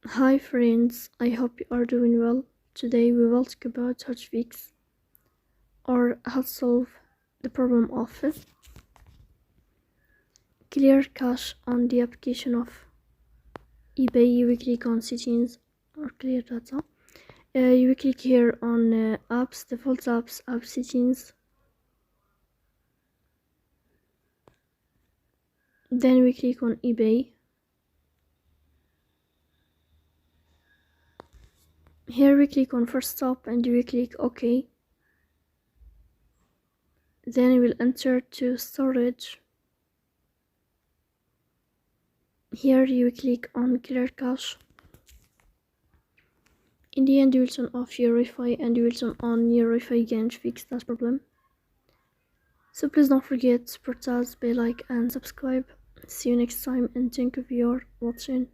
Hi friends, I hope you are doing well. Today we will talk about how to fix or how to solve the problem of clear cache on the application of eBay. You will click on settings or clear data. You will click here on apps, default apps, app settings. Then we click on eBay. Here we click on first stop and you will click OK. Then we will enter to storage. Here you will click on clear cache. In the end, you will turn off your Wi-Fi and you will turn on your Wi-Fi again to fix that problem. So please don't forget to support us by like and subscribe. See you next time and thank you for watching.